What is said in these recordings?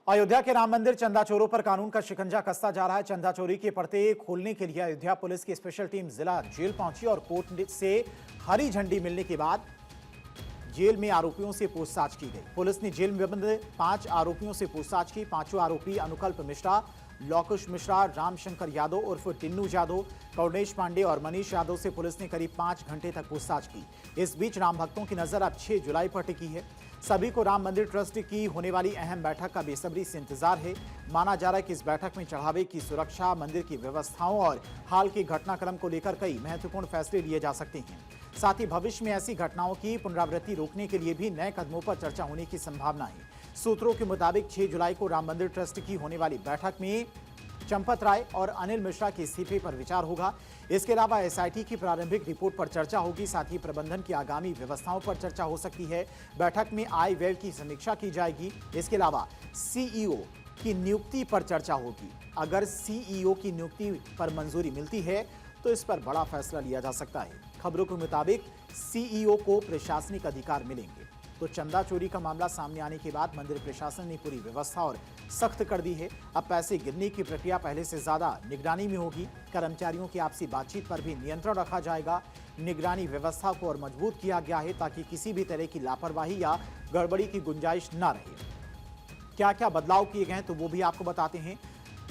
अयोध्या के राम मंदिर चंदा चोरों पर कानून का शिकंजा कसता जा रहा है। चंदा चोरी के पर्दे खोलने के लिए अयोध्या पुलिस की स्पेशल टीम जिला जेल पहुंची और कोर्ट से हरी झंडी मिलने के बाद जेल में आरोपियों से पूछताछ की गई। पुलिस ने जेल में बंद 5 आरोपियों से पूछताछ की। पांचों आरोपी अनुकल्प मिश्रा, लौकुश मिश्रा, रामशंकर यादव उर्फ टिन्नू यादव, करुणेश पांडे और मनीष यादव से पुलिस ने करीब 5 घंटे तक पूछताछ की। इस बीच राम भक्तों की नजर अब 6 जुलाई पर टिकी है। सभी को राम मंदिर ट्रस्ट की होने वाली अहम बैठक का बेसब्री से इंतजार है। माना जा रहा है कि इस बैठक में चढ़ावे की सुरक्षा, मंदिर की व्यवस्थाओं और हाल के घटनाक्रम को लेकर कई महत्वपूर्ण फैसले लिए जा सकते हैं। साथ ही भविष्य में ऐसी घटनाओं की पुनरावृत्ति रोकने के लिए भी नए कदमों पर चर्चा होने की संभावना है। सूत्रों के मुताबिक 6 जुलाई को राम मंदिर ट्रस्ट की होने वाली बैठक में चंपत राय और अनिल मिश्रा के इस्तीफे पर विचार होगा। इसके अलावा एसआईटी की प्रारंभिक रिपोर्ट पर चर्चा होगी। साथ ही प्रबंधन की आगामी व्यवस्थाओं पर चर्चा हो सकती है। बैठक में आय व्यय की समीक्षा की जाएगी। इसके अलावा सीईओ की नियुक्ति पर चर्चा होगी। अगर सीईओ की नियुक्ति पर मंजूरी मिलती है तो इस पर बड़ा फैसला लिया जा सकता है। खबरों के मुताबिक सीईओ को प्रशासनिक अधिकार मिलेंगे। तो चंदा चोरी का मामला सामने आने के बाद मंदिर प्रशासन ने पूरी व्यवस्था और सख्त कर दी है। अब पैसे गिनने की प्रक्रिया पहले से ज्यादा निगरानी में होगी। कर्मचारियों की आपसी बातचीत पर भी नियंत्रण रखा जाएगा। निगरानी व्यवस्था को और मजबूत किया गया है ताकि किसी भी तरह की लापरवाही या गड़बड़ी की गुंजाइश न रहे। क्या क्या बदलाव किए गए हैं तो वो भी आपको बताते हैं।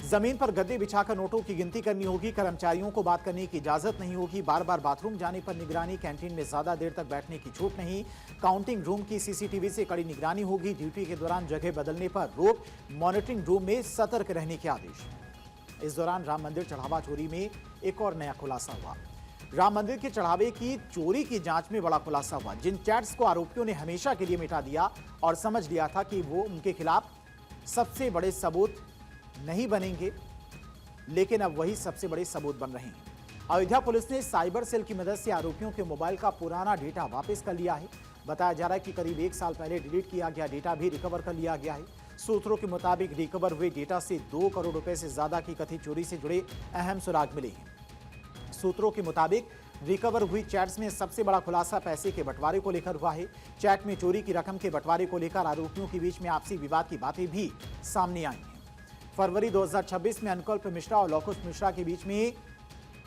जमीन पर गद्दे बिछाकर नोटों की गिनती करनी होगी। कर्मचारियों को बात करने की इजाजत नहीं होगी। बार बार बाथरूम जाने पर निगरानी। कैंटीन में ज्यादा देर तक बैठने की छूट नहीं। काउंटिंग रूम की सीसीटीवी से कड़ी निगरानी होगी। ड्यूटी के दौरान जगह बदलने पर रोक। मॉनिटरिंग रूम में सतर्क रहने के आदेश। इस दौरान राम मंदिर चढ़ावा चोरी में एक और नया खुलासा हुआ। राम मंदिर के चढ़ावे की चोरी की जांच में बड़ा खुलासा हुआ। जिन चैट्स को आरोपियों ने हमेशा के लिए मिटा दिया और समझ लिया था कि वो उनके खिलाफ सबसे बड़े सबूत नहीं बनेंगे, लेकिन अब वही सबसे बड़े सबूत बन रहे हैं। अयोध्या पुलिस ने साइबर सेल की मदद से आरोपियों के मोबाइल का पुराना डेटा वापस कर लिया है। बताया जा रहा है कि करीब 1 साल पहले डिलीट किया गया डेटा भी रिकवर कर लिया गया है। सूत्रों के मुताबिक रिकवर हुए डेटा से 2 करोड़ रुपए से ज्यादा की कथित चोरी से जुड़े अहम सुराग मिले हैं। सूत्रों के मुताबिक रिकवर हुई चैट्स में सबसे बड़ा खुलासा पैसे के बंटवारे को लेकर हुआ है। चैट में चोरी की रकम के बंटवारे को लेकर आरोपियों के बीच में आपसी विवाद की बातें भी सामने आई हैं। फरवरी 2026 में अनुकल्प मिश्रा और लौकुश मिश्रा के बीच में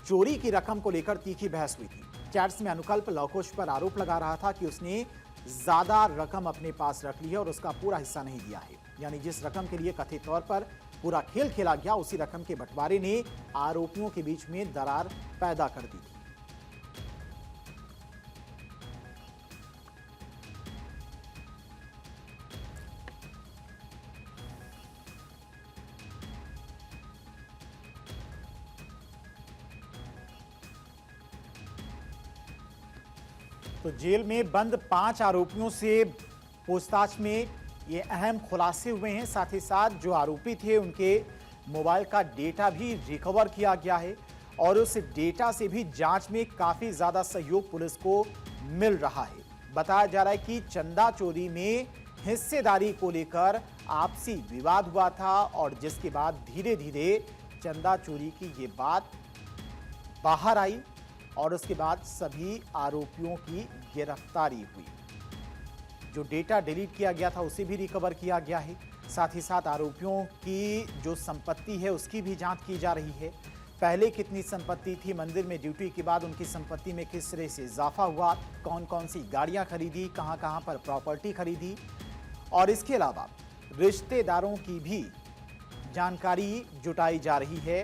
चोरी की रकम को लेकर तीखी बहस हुई थी। चैट्स में अनुकल्प लौकुश पर आरोप लगा रहा था कि उसने ज्यादा रकम अपने पास रख ली है और उसका पूरा हिस्सा नहीं दिया है। यानी जिस रकम के लिए कथित तौर पर पूरा खेल खेला गया, उसी रकम के बंटवारे ने आरोपियों के बीच में दरार पैदा कर दी थी। तो जेल में बंद 5 आरोपियों से पूछताछ में ये अहम खुलासे हुए हैं। साथ ही साथ जो आरोपी थे उनके मोबाइल का डेटा भी रिकवर किया गया है और उस डेटा से भी जांच में काफी ज्यादा सहयोग पुलिस को मिल रहा है। बताया जा रहा है कि चंदा चोरी में हिस्सेदारी को लेकर आपसी विवाद हुआ था और जिसके बाद धीरे धीरे चंदा चोरी की ये बात बाहर आई और उसके बाद सभी आरोपियों की गिरफ्तारी हुई। जो डेटा डिलीट किया गया था उसे भी रिकवर किया गया है। साथ ही साथ आरोपियों की जो संपत्ति है उसकी भी जांच की जा रही है। पहले कितनी संपत्ति थी, मंदिर में ड्यूटी के बाद उनकी संपत्ति में किस तरह से इजाफा हुआ, कौन कौन सी गाड़ियां खरीदी, कहां कहां पर प्रॉपर्टी खरीदी और इसके अलावा रिश्तेदारों की भी जानकारी जुटाई जा रही है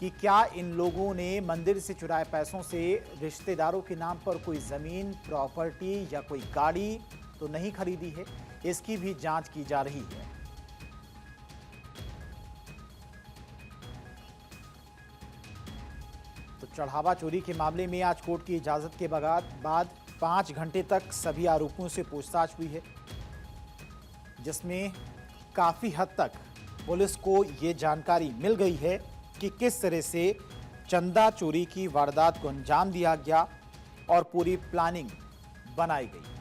कि क्या इन लोगों ने मंदिर से चुराए पैसों से रिश्तेदारों के नाम पर कोई जमीन, प्रॉपर्टी या कोई गाड़ी तो नहीं खरीदी है। इसकी भी जांच की जा रही है। तो चढ़ावा चोरी के मामले में आज कोर्ट की इजाजत के बाद 5 घंटे तक सभी आरोपियों से पूछताछ हुई है, जिसमें काफी हद तक पुलिस को यह जानकारी मिल गई है कि किस तरह से चंदा चोरी की वारदात को अंजाम दिया गया और पूरी प्लानिंग बनाई गई।